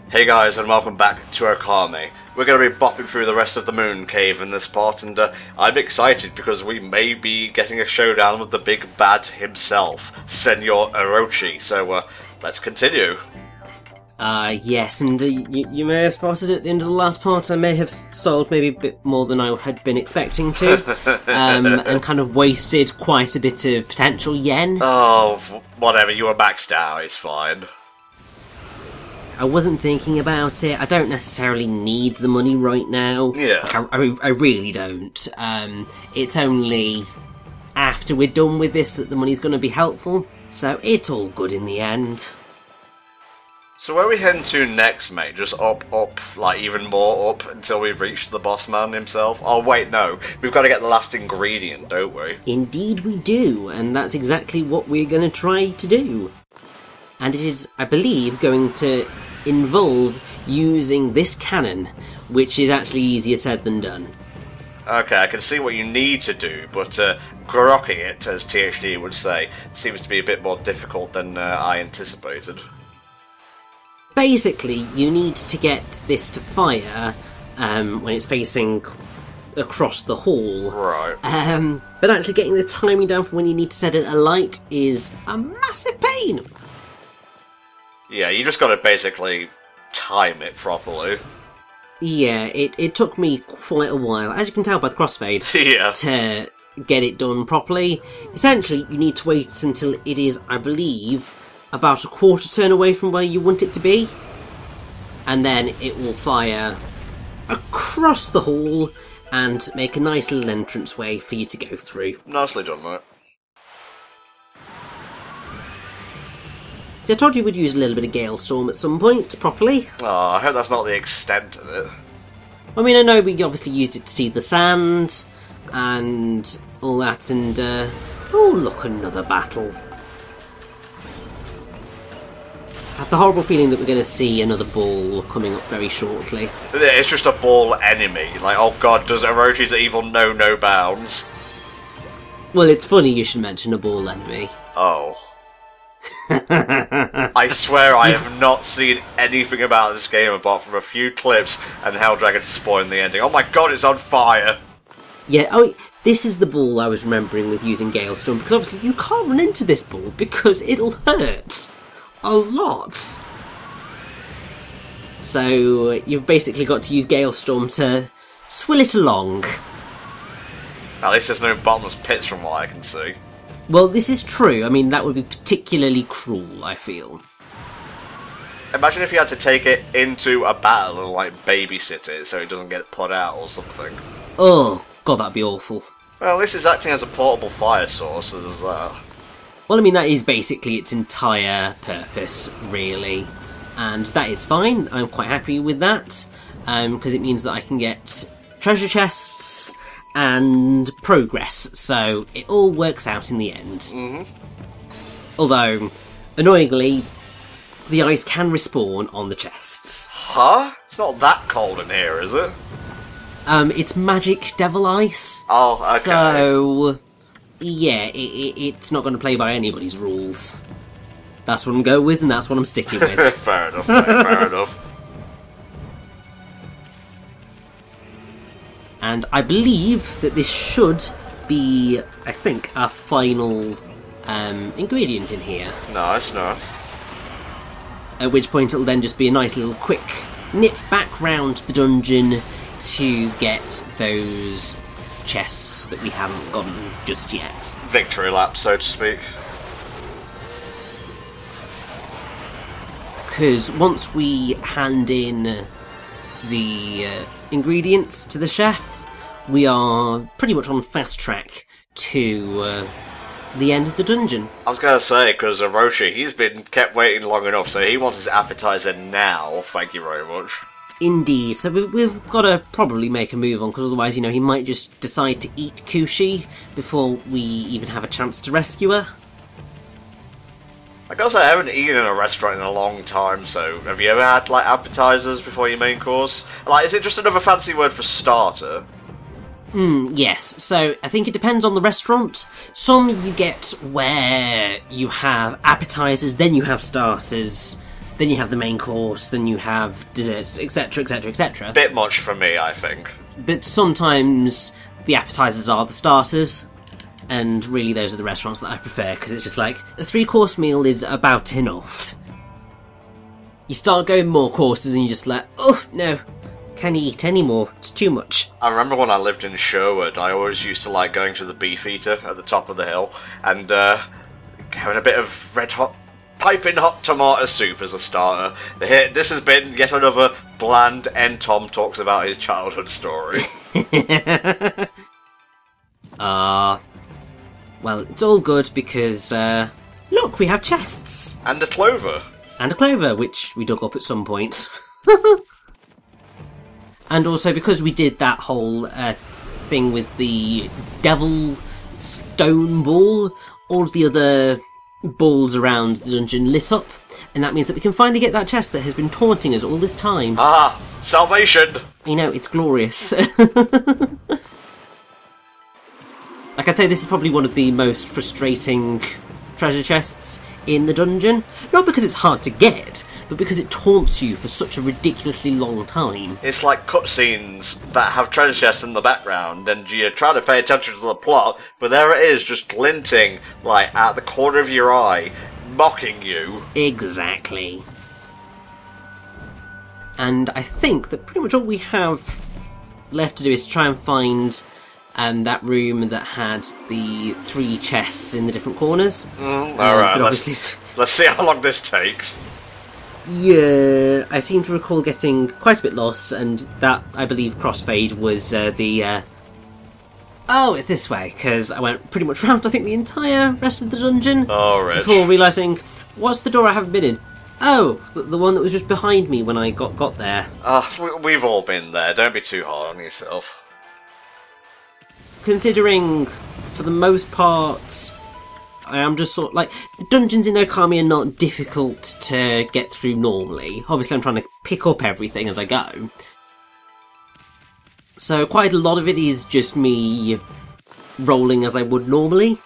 Hey guys, and welcome back to Okami. We're going to be bopping through the rest of the moon cave in this part, and I'm excited because we may be getting a showdown with the big bad himself, Senor Orochi. So let's continue. Yes, and you may have spotted at the end of the last part I may have sold maybe a bit more than I had been expecting to, and kind of wasted quite a bit of potential yen. Oh, whatever, you were maxed out, it's fine. I wasn't thinking about it. I don't necessarily need the money right now. Yeah. Like, I really don't. It's only after we're done with this that the money's going to be helpful, so it's all good in the end. So where are we heading to next, mate? Just up, like even more up until we reach the boss man himself? Oh wait, no. We've got to get the last ingredient, don't we? Indeed we do, and that's exactly what we're going to try to do. And it is, I believe, going to involve using this cannon, which is actually easier said than done. Okay, I can see what you need to do, but grokking it, as THD would say, seems to be a bit more difficult than I anticipated. Basically, you need to get this to fire when it's facing across the hall. Right. But actually getting the timing down for when you need to set it alight is a massive pain. Yeah, you just gotta basically time it properly. Yeah, it took me quite a while, as you can tell by the crossfade, Yeah. to get it done properly. Essentially, you need to wait until it is, I believe, about a quarter turn away from where you want it to be, and then it will fire across the hall and make a nice little entranceway for you to go through. Nicely done, mate. See, I told you we'd use a little bit of Gale Storm at some point, properly. Oh, I hope that's not the extent of it. I mean, I know we obviously used it to see the sand and all that, and oh look, another battle. I have the horrible feeling that we're going to see another ball coming up very shortly. It's just a ball enemy. Like, oh god, does Orochi's evil know no bounds? Well, it's funny you should mention a ball enemy. Oh. I swear I have not seen anything about this game apart from a few clips and Hell Dragon spoiling the ending. Oh my god, it's on fire! Yeah, oh, this is the ball I was remembering with using Gale Storm, because obviously you can't run into this ball because it'll hurt a lot. So you've basically got to use Gale Storm to swill it along. At least there's no bottomless pits from what I can see. Well, this is true. I mean, that would be particularly cruel, I feel. Imagine if you had to take it into a battle and, like, babysit it so it doesn't get put out or something. Oh, God, that'd be awful. Well, this is acting as a portable fire source, so there's that. Well, I mean, that is basically its entire purpose, really. And that is fine. I'm quite happy with that, because it means that I can get treasure chests and progress, so it all works out in the end. Mm-hmm. Although, annoyingly, the ice can respawn on the chests. Huh? It's not that cold in here, is it? It's magic devil ice. Oh, okay. So, yeah, it's not going to play by anybody's rules. That's what I'm going with, and that's what I'm sticking with. Fair enough, mate, fair enough. And I believe that this should be, I think, our final ingredient in here. Nice, nice. At which point it'll then just be a nice little quick nip back round the dungeon to get those chests that we haven't gotten just yet. Victory lap, so to speak. Because once we hand in the ingredients to the chef, we are pretty much on fast track to the end of the dungeon. I was going to say, because Orochi, he's been kept waiting long enough, so he wants his appetizer now, thank you very much. Indeed, so we've got to probably make a move on, because otherwise, you know, he might just decide to eat Kushi before we even have a chance to rescue her. I gotta say, I haven't eaten in a restaurant in a long time, so have you ever had, like, appetizers before your main course? Like, is it just another fancy word for starter? Yes, so I think it depends on the restaurant. Some you get where you have appetizers, then you have starters, then you have the main course, then you have desserts, etc, etc, etc. Bit much for me, I think. But sometimes the appetizers are the starters, and really those are the restaurants that I prefer, because it's just like, a 3-course meal is about enough. You start going more courses and you're just like, oh no, can't eat any more, it's too much. I remember when I lived in Sherwood, I always used to like going to the Beefeater at the top of the hill, and having a bit of red hot, piping hot tomato soup as a starter. This has been yet another bland end Tom talks about his childhood story. Well, it's all good because, look, we have chests. And a clover. And a clover, which we dug up at some point. And also because we did that whole thing with the devil stone ball, all of the other balls around the dungeon lit up, and that means that we can finally get that chest that has been taunting us all this time. Ah, salvation! You know, it's glorious. Like I'd say, this is probably one of the most frustrating treasure chests in the dungeon. Not because it's hard to get, but because it taunts you for such a ridiculously long time. It's like cutscenes that have treasure chests in the background, and you try to pay attention to the plot, but there it is, just glinting, like, at the corner of your eye, mocking you. Exactly. And I think that pretty much all we have left to do is to try and find that room that had the 3 chests in the different corners. Alright, let's see how long this takes. Yeah, I seem to recall getting quite a bit lost, and that, I believe, crossfade was oh, it's this way, because I went pretty much round, I think, the entire rest of the dungeon. Oh, Rich. Before realising, what's the door I haven't been in? Oh, the one that was just behind me when I got there. We've all been there, don't be too hard on yourself. Considering, for the most part, I am just sort of like, the dungeons in Okami are not difficult to get through normally. Obviously I'm trying to pick up everything as I go. So quite a lot of it is just me rolling as I would normally,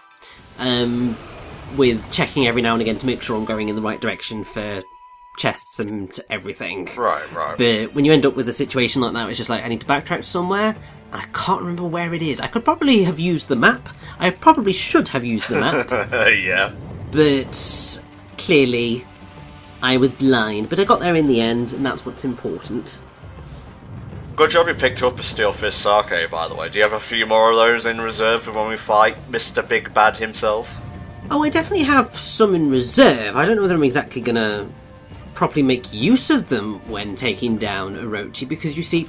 with checking every now and again to make sure I'm going in the right direction for chests and everything. Right. But when you end up with a situation like that, it's just like, I need to backtrack somewhere, and I can't remember where it is. I could probably have used the map. I probably should have used the map. Yeah. But clearly, I was blind. But I got there in the end, and that's what's important. Good job you picked up a Steel Fist Sake, by the way. Do you have a few more of those in reserve for when we fight Mr. Big Bad himself? Oh, I definitely have some in reserve. I don't know whether I'm exactly gonna properly make use of them when taking down Orochi, because you see,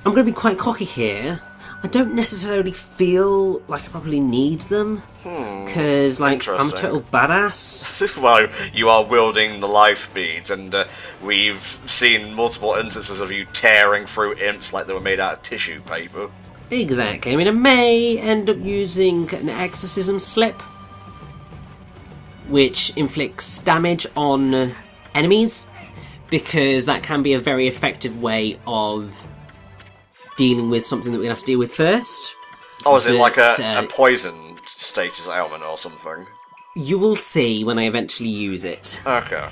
I'm going to be quite cocky here. I don't necessarily feel like I probably need them, because like I'm a total badass. Well, you are wielding the life beads, and we've seen multiple instances of you tearing through imps like they were made out of tissue paper. Exactly. I mean, I may end up using an exorcism slip, which inflicts damage on enemies, because that can be a very effective way of dealing with something that we're going to have to deal with first. Oh, is it like a poison status ailment or something? You will see when I eventually use it. Okay.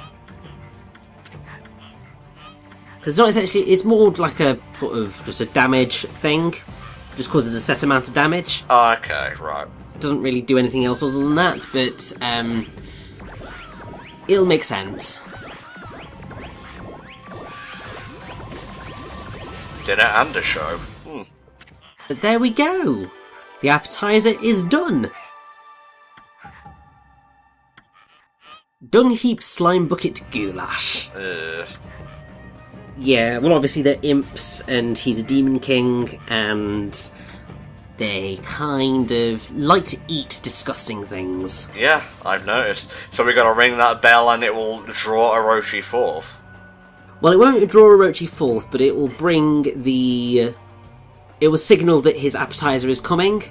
Because it's not essentially, it's more like a sort of just a damage thing. Just causes a set amount of damage. Okay, right. Doesn't really do anything else other than that, but it'll make sense. Dinner and a show. But there we go. The appetizer is done. Dung heap slime bucket goulash. Yeah, well obviously they're imps and he's a demon king and they kind of like to eat disgusting things. Yeah, I've noticed. So we gotta ring that bell and it will draw Orochi forth. Well, it won't draw Orochi forth, but it will bring the... It will signal that his appetizer is coming,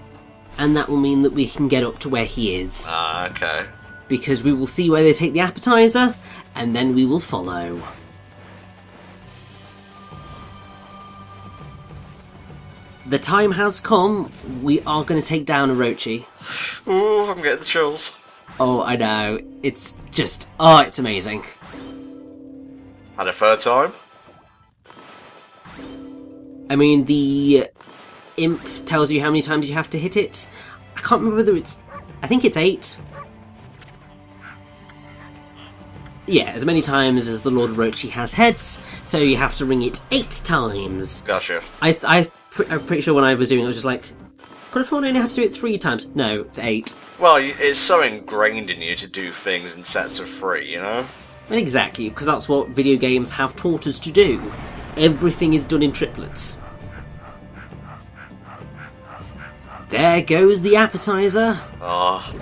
and that will mean that we can get up to where he is. Ah, okay. Because we will see where they take the appetizer, and then we will follow. The time has come. We are going to take down Orochi. Ooh, I'm getting the chills. Oh, I know. It's just... Oh, it's amazing. And a third time? I mean, the imp tells you how many times you have to hit it. I can't remember whether it's... I think it's 8. Yeah, as many times as the Lord Orochi has heads, so you have to ring it 8 times. Gotcha. I'm pretty sure when I was doing it, I was just like, could have thought I only had to do it 3 times. No, it's 8. Well, it's so ingrained in you to do things in sets of 3, you know? Exactly, because that's what video games have taught us to do. Everything is done in triplets. There goes the appetizer. Oh.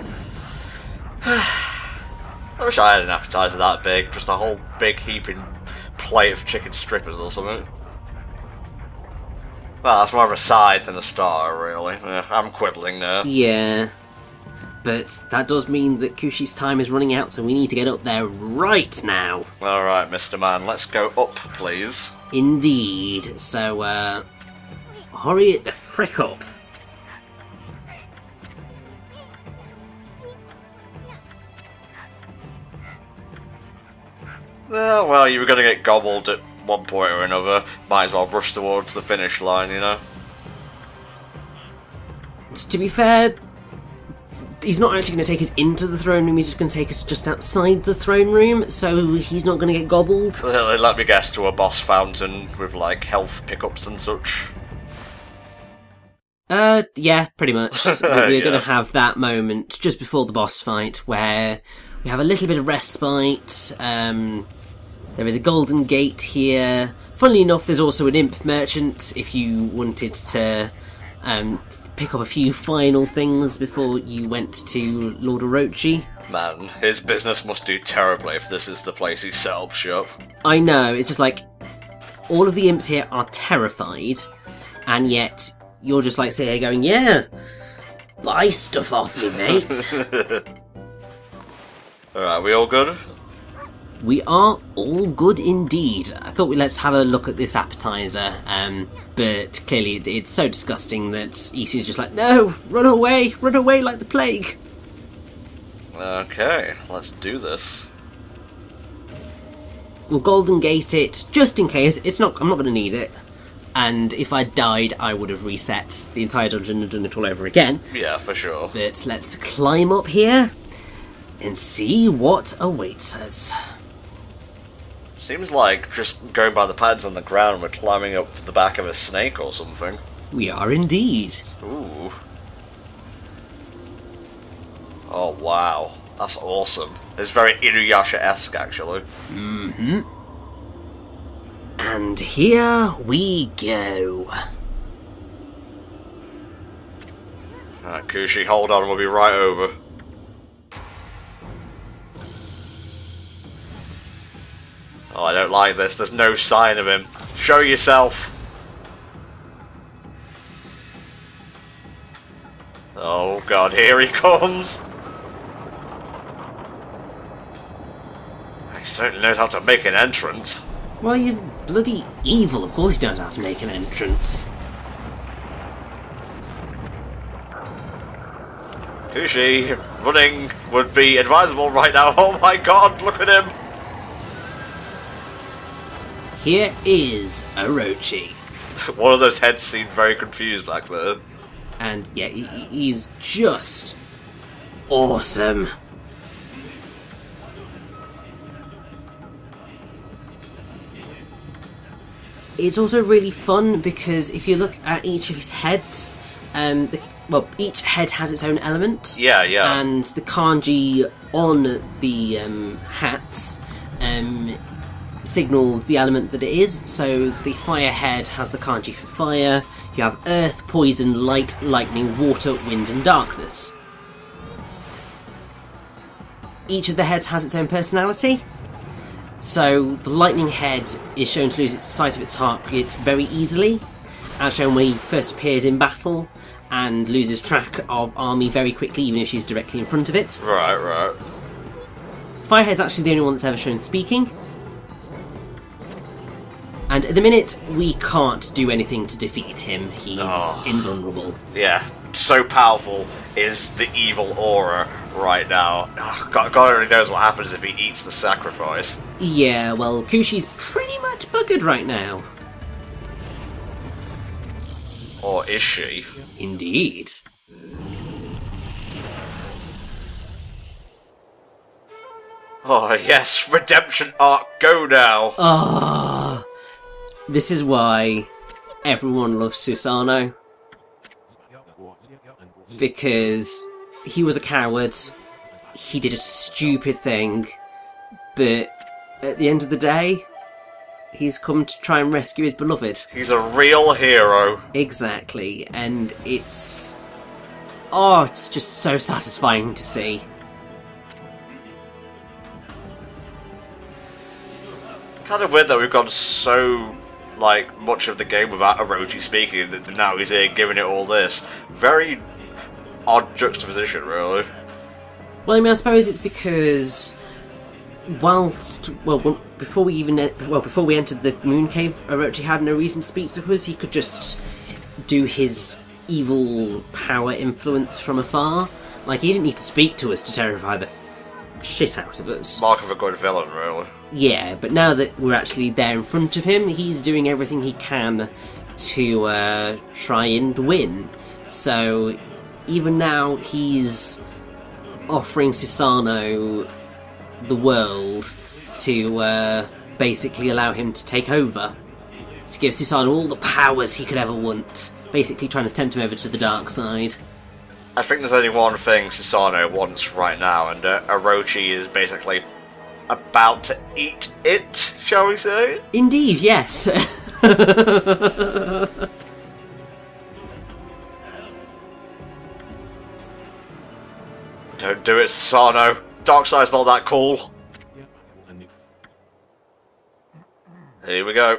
I wish I had an appetizer that big, just a whole big heaping plate of chicken strippers or something. Well, that's more of a side than a star, really. I'm quibbling now. Yeah. But that does mean that Kushi's time is running out, so we need to get up there right now. Alright, Mr. Man, let's go up, please. Indeed. So, hurry it the frick up. Well, you were going to get gobbled at one point or another. Might as well rush towards the finish line, you know? To be fair, he's not actually going to take us into the throne room, he's just going to take us just outside the throne room, so he's not going to get gobbled. Let me guess, to a boss fountain with, like, health pickups and such. Yeah, pretty much. We're Yeah. going to have that moment just before the boss fight where we have a little bit of respite. There is a golden gate here. Funnily enough, there's also an imp merchant if you wanted to pick up a few final things before you went to Lord Orochi. Man, his business must do terribly if this is the place he's set up shop. I know, it's just like, all of the imps here are terrified, and yet you're just like sitting here going, yeah, buy stuff off me, mate. Alright, we all good? We are all good indeed. I thought let's have a look at this appetizer, but clearly it's so disgusting that Isu's just like, no, run away like the plague. Okay, let's do this. We'll golden gate it just in case. I'm not going to need it. And if I died, I would have reset the entire dungeon and done it all over again. Yeah, for sure. But let's climb up here and see what awaits us. Seems like just going by the pads on the ground, we're climbing up the back of a snake or something. We are indeed. Ooh. Oh, wow. That's awesome. It's very Inuyasha-esque, actually. Mm-hmm. And here we go. Alright, Kushi, hold on, we'll be right over. Oh, I don't like this. There's no sign of him. Show yourself. Oh god, here he comes. He certainly knows how to make an entrance. Well, he's bloody evil. Of course he knows how to make an entrance. Kushi, running would be advisable right now. Oh my god, look at him. Here is Orochi. One of those heads seemed very confused back there. And yeah, he's just awesome. It's also really fun because if you look at each of his heads, each head has its own element. Yeah, yeah. And the kanji on the hats signal the element that it is. So the fire head has the kanji for fire. You have earth, poison, light, lightning, water, wind, and darkness. Each of the heads has its own personality. So the lightning head is shown to lose sight of its target very easily, as shown when he first appears in battle, and loses track of army very quickly, even if she's directly in front of it. Right, right. Firehead's actually the only one that's ever shown speaking. And at the minute, we can't do anything to defeat him. He's invulnerable. Yeah, so powerful is the evil aura right now. Oh, God only knows what happens if he eats the sacrifice. Yeah, well, Kushi's pretty much buggered right now. Or is she? Indeed. Oh yes, redemption arc, go now! Ah, this is why everyone loves Susanoo. Because he was a coward, he did a stupid thing, but at the end of the day, he's come to try and rescue his beloved. He's a real hero. Exactly, and it's... oh, it's just so satisfying to see. Kind of weird that we've gone so, like, much of the game without Orochi speaking, and now he's here giving it all this. Very odd juxtaposition, really. Well, I mean, I suppose it's because before we entered the moon cave, Orochi had no reason to speak to us. He could just do his evil power influence from afar. Like, he didn't need to speak to us to terrify the shit out of us. Mark of a good villain, really. Yeah, but now that we're actually there in front of him, he's doing everything he can to try and win. So even now, he's offering Susanoo the world to basically allow him to take over. To give Susanoo all the powers he could ever want. Basically trying to tempt him over to the dark side. I think there's only one thing Susanoo wants right now, and Orochi is basically about to eat it, shall we say? Indeed, yes. Don't do it, Susanoo. Darkseid's not that cool. Here we go.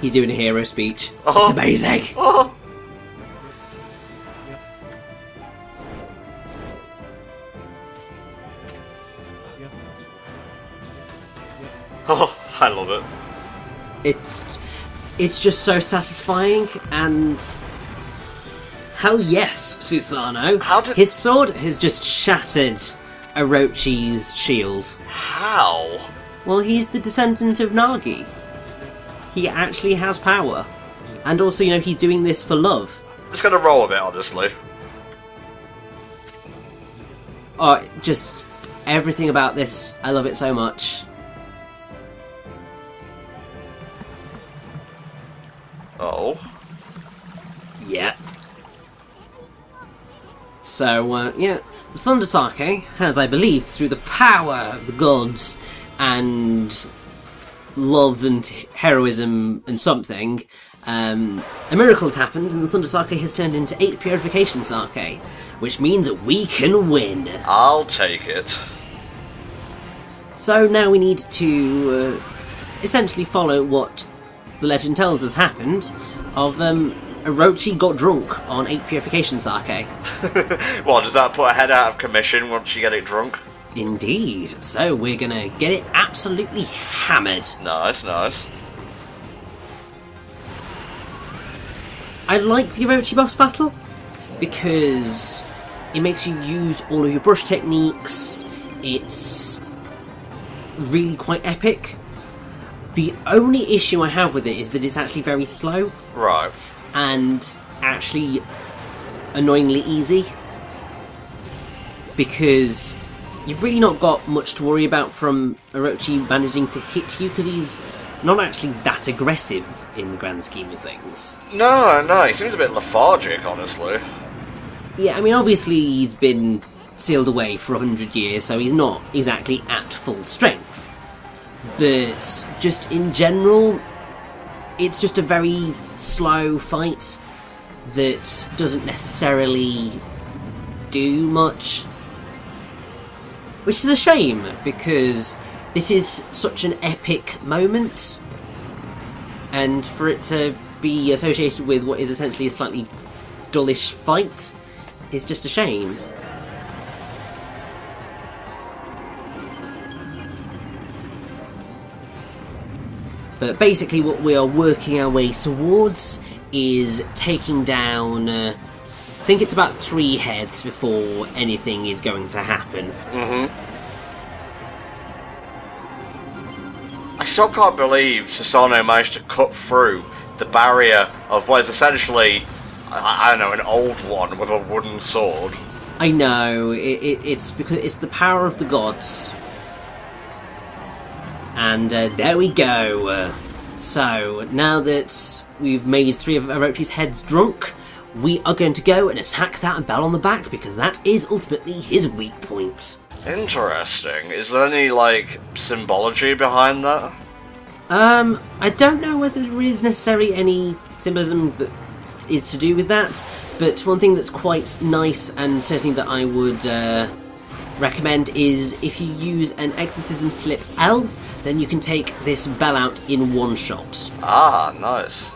He's doing a hero speech. Oh. It's amazing. Oh. Oh, I love it. It's just so satisfying, and hell yes, Susanoo. His sword has just shattered Orochi's shield. How? Well, he's the descendant of Nagi. He actually has power. And also, you know, he's doing this for love. I'm just gonna roll with it, honestly. Oh, just everything about this, I love it so much. Oh. Yeah. So, yeah, the Thunder Sake has, I believe, through the power of the gods and love and heroism and something, a miracle has happened and the Thunder Sake has turned into 8 Purification Sake, which means that we can win. I'll take it. So now we need to essentially follow what the legend tells us happened of Orochi got drunk on 8 Purification Sake. What, does that put a head out of commission once you get it drunk? Indeed. So we're gonna get it absolutely hammered. Nice, nice. I like the Orochi boss battle because it makes you use all of your brush techniques. It's really quite epic. The only issue I have with it is that it's actually very slow. Right. And actually annoyingly easy. Because you've really not got much to worry about from Orochi managing to hit you, because he's not actually that aggressive in the grand scheme of things. No, he seems a bit lethargic, honestly. Yeah, I mean, obviously he's been sealed away for 100 years, so he's not exactly at full strength. But just in general, it's just a very slow fight that doesn't necessarily do much. Which is a shame, because this is such an epic moment, and for it to be associated with what is essentially a slightly dullish fight is just a shame. But basically what we are working our way towards is taking down, I think it's about 3 heads before anything is going to happen. I still can't believe Susano managed to cut through the barrier of what is essentially, I don't know, an old one with a wooden sword. I know, it's because it's the power of the gods. And there we go. So, now that we've made 3 of Orochi's heads drunk, we are going to go and attack that bell on the back, because that is ultimately his weak point. Interesting. Is there any, like, symbology behind that? I don't know whether there is necessarily any symbolism that is to do with that, but one thing that's quite nice, and certainly that I would recommend, is if you use an exorcism slip L, then you can take this bell out in one shot. Ah, nice.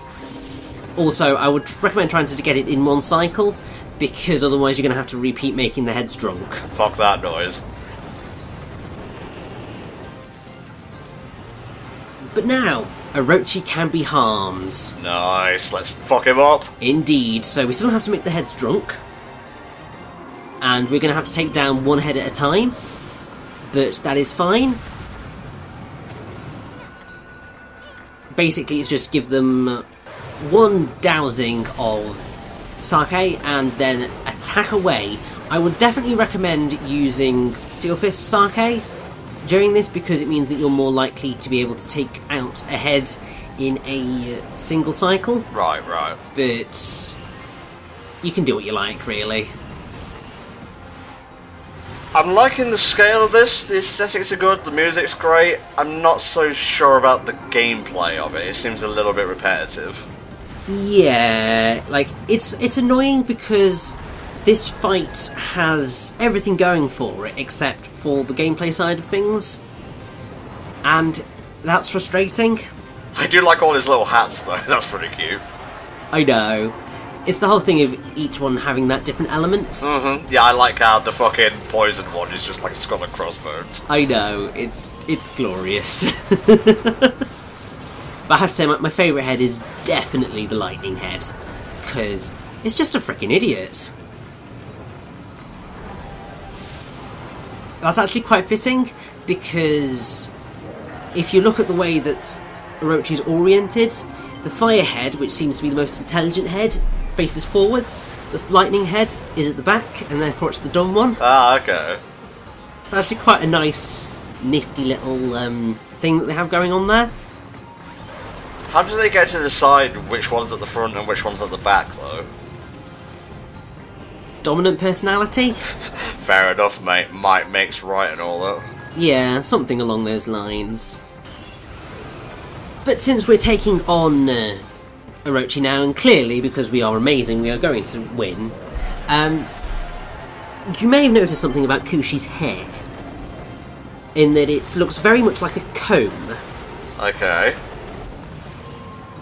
Also, I would recommend trying to get it in one cycle, because otherwise you're going to have to repeat making the heads drunk. Fuck that noise. But now, Orochi can be harmed. Nice, let's fuck him up. Indeed, so we still have to make the heads drunk. And we're going to have to take down 1 head at a time. But that is fine. Basically, it's just give them 1 dousing of sake and then attack away. I would definitely recommend using Steel Fist sake during this, because it means that you're more likely to be able to take out a head in a single cycle. Right. But you can do what you like, really. I'm liking the scale of this. The aesthetics are good, the music's great. I'm not so sure about the gameplay of it. It seems a little bit repetitive. Yeah, like, it's annoying because this fight has everything going for it except for the gameplay side of things, and that's frustrating. I do like all his little hats though, that's pretty cute. I know. It's the whole thing of each one having that different element. Yeah, I like how the fucking poison one is just like a skull and crossbones. I know, it's glorious. But I have to say, my favourite head is definitely the lightning head, because it's just a freaking idiot. That's actually quite fitting, because if you look at the way that Orochi's oriented, the fire head, which seems to be the most intelligent head, faces forwards, the lightning head is at the back, and therefore it's the dumb one. Ah, okay. It's actually quite a nice, nifty little thing that they have going on there. How do they get to decide which one's at the front and which one's at the back, though? Dominant personality? Fair enough, mate. Might makes right and all that. Yeah, something along those lines. But since we're taking on Orochi now, and clearly, because we are amazing, we are going to win, you may have noticed something about Kushi's hair, in that it looks very much like a comb. Okay.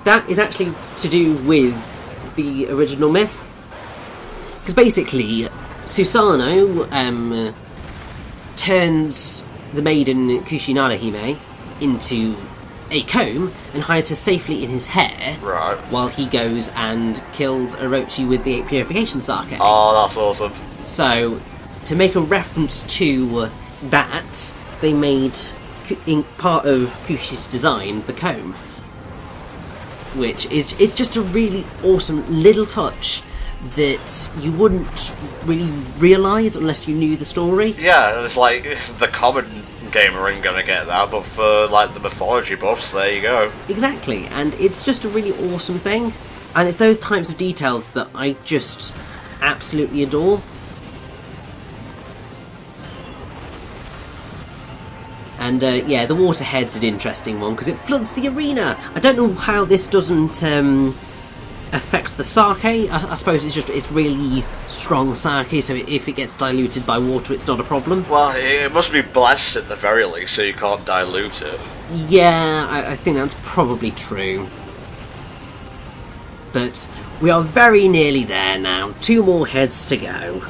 That is actually to do with the original myth. Because basically, Susanoo turns the maiden Kushi Narahime into a comb and hides her safely in his hair, Right. while he goes and kills Orochi with the 8 purification sake. Oh, that's awesome. So, to make a reference to that, they made part of Kushi's design the comb, which is just a really awesome little touch that you wouldn't really realise unless you knew the story. Yeah, it's like the common gamer ain't gonna get that, but for like the mythology buffs, there you go. Exactly, and it's just a really awesome thing, and it's those types of details that I just absolutely adore. And yeah, the waterhead's an interesting one because it floods the arena. I don't know how this doesn't affect the sake. I suppose it's really strong sake, so if it gets diluted by water, it's not a problem. Well, it must be blessed at the very least, so you can't dilute it. Yeah, I think that's probably true. But we are very nearly there now. 2 more heads to go.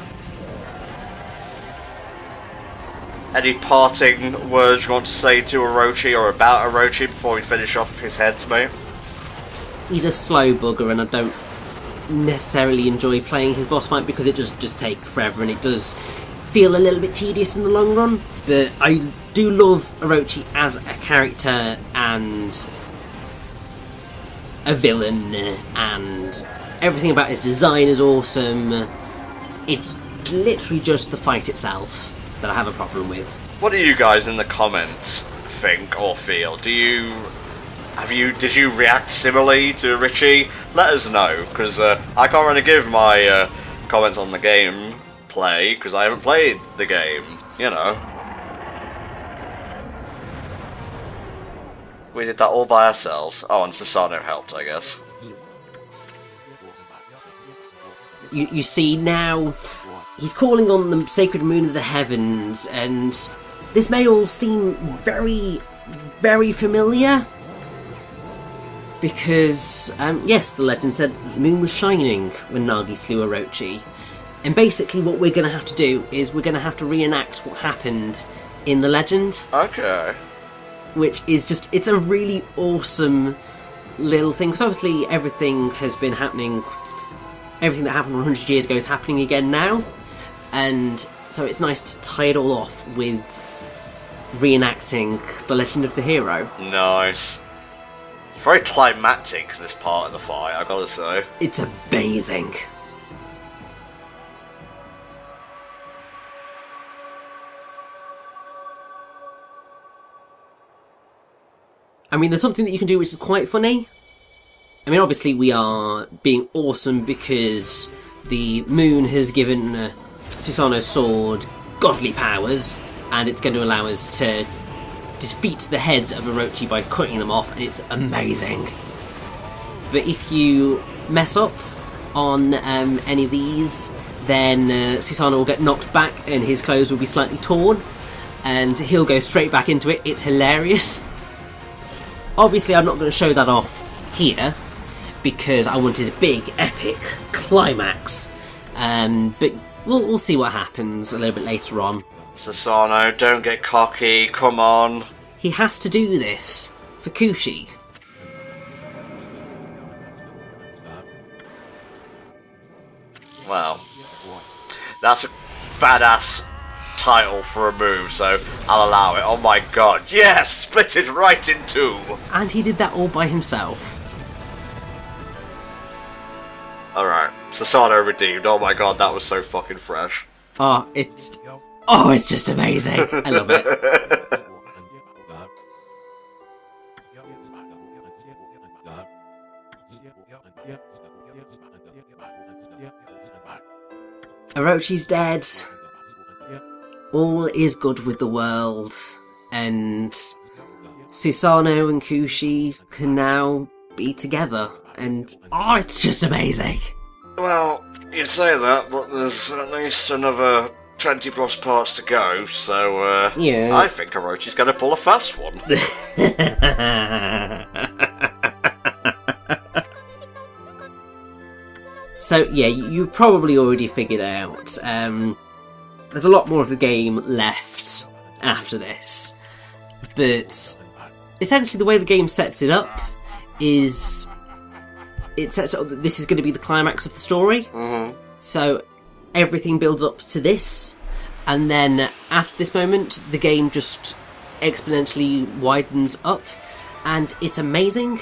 Any parting words you want to say to Orochi or about Orochi before we finish off his heads, mate? he's a slow bugger, and I don't necessarily enjoy playing his boss fight because it just take forever, and it does feel a little bit tedious in the long run. But I do love Orochi as a character and a villain, and everything about his design is awesome. It's literally just the fight itself that I have a problem with. What do you guys in the comments think or feel? Did you react similarly to Richie? Let us know, because I can't really give my comments on the game play because I haven't played the game, you know. We did that all by ourselves. Oh, and Susano helped, I guess. You see, now he's calling on the sacred moon of the heavens, and this may all seem very, very familiar. Because, yes, the legend said that the moon was shining when Nagi slew Orochi. And basically what we're going to have to do is we're going to have to reenact what happened in the legend. Okay. Which is just, it's a really awesome little thing. Because obviously everything has been happening, everything that happened 100 years ago is happening again now. And so it's nice to tie it all off with reenacting the legend of the hero. Nice. It's very climactic, this part of the fight, I've got to say. It's amazing. I mean, there's something that you can do which is quite funny. I mean, obviously we are being awesome because the moon has given Susano's sword godly powers, and it's going to allow us to defeat the heads of Orochi by cutting them off, and it's amazing. But if you mess up on any of these, then Susano will get knocked back and his clothes will be slightly torn, and he'll go straight back into it. It's hilarious. Obviously I'm not going to show that off here because I wanted a big epic climax, but we'll see what happens a little bit later on. Susano, don't get cocky, come on. He has to do this for Kushi. Well, that's a badass title for a move, so I'll allow it. Oh my god, yes! Split it right in two! And he did that all by himself. Alright, Susano redeemed. Oh my god, that was so fucking fresh. Oh, it's just amazing. I love it. Orochi's dead. All is good with the world, and Susano and Kushi can now be together, and it's just amazing. Well, you'd say that, but there's at least another 20 plus parts to go, so yeah. I think Orochi's gonna pull a fast one. So yeah, you've probably already figured out, there's a lot more of the game left after this, but essentially the way the game sets it up is it sets up that this is going to be the climax of the story. Mm-hmm. So everything builds up to this, and then after this moment the game just exponentially widens up, and it's amazing.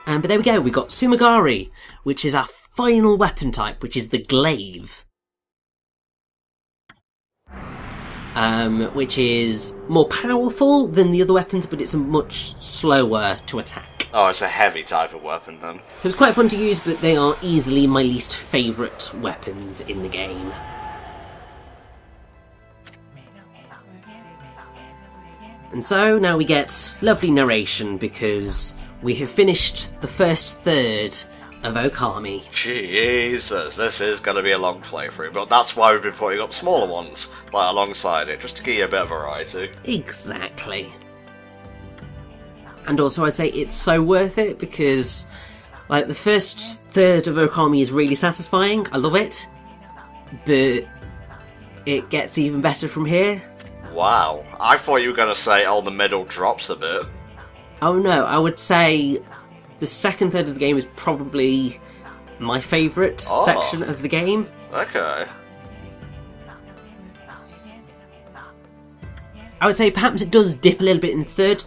But there we go, we got Sumigari, which is our final weapon type, which is the glaive. Which is more powerful than the other weapons, but it's much slower to attack. Oh, it's a heavy type of weapon then. So it's quite fun to use, but they are easily my least favourite weapons in the game. And so now we get lovely narration because we have finished the first third of Okami. Jesus, this is going to be a long playthrough, but that's why we've been putting up smaller ones, like alongside it, just to give you a bit of variety. Exactly. And also I'd say it's so worth it because, like, the first third of Okami is really satisfying, I love it, but it gets even better from here. Wow, I thought you were going to say, oh, the middle drops a bit. Oh no, I would say The second third of the game is probably my favourite section of the game. Okay. I would say perhaps it does dip a little bit in third,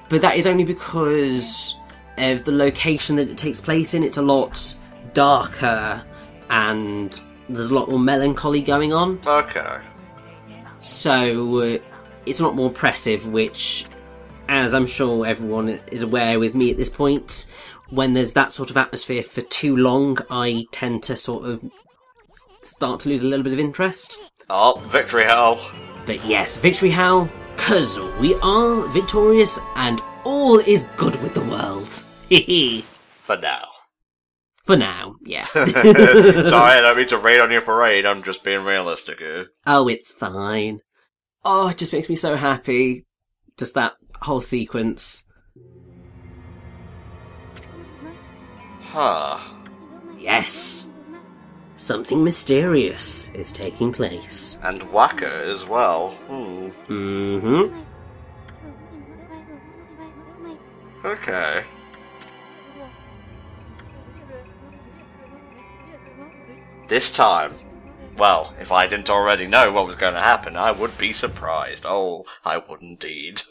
but that is only because of the location that it takes place in. It's a lot darker and there's a lot more melancholy going on. Okay. So it's a lot more oppressive, which, as I'm sure everyone is aware with me at this point, when there's that sort of atmosphere for too long, I tend to sort of start to lose a little bit of interest. Oh, victory hell. But yes, victory howl, 'cause we are victorious and all is good with the world. Hehe. For now. For now, yeah. Sorry, I don't mean to rain on your parade, I'm just being realistic here. Oh, it's fine. Oh, it just makes me so happy. Just that whole sequence. Huh. Yes. Something mysterious is taking place. And whacker as well. Mm-hmm. Okay. This time, well, if I didn't already know what was going to happen, I would be surprised. Oh, I would indeed.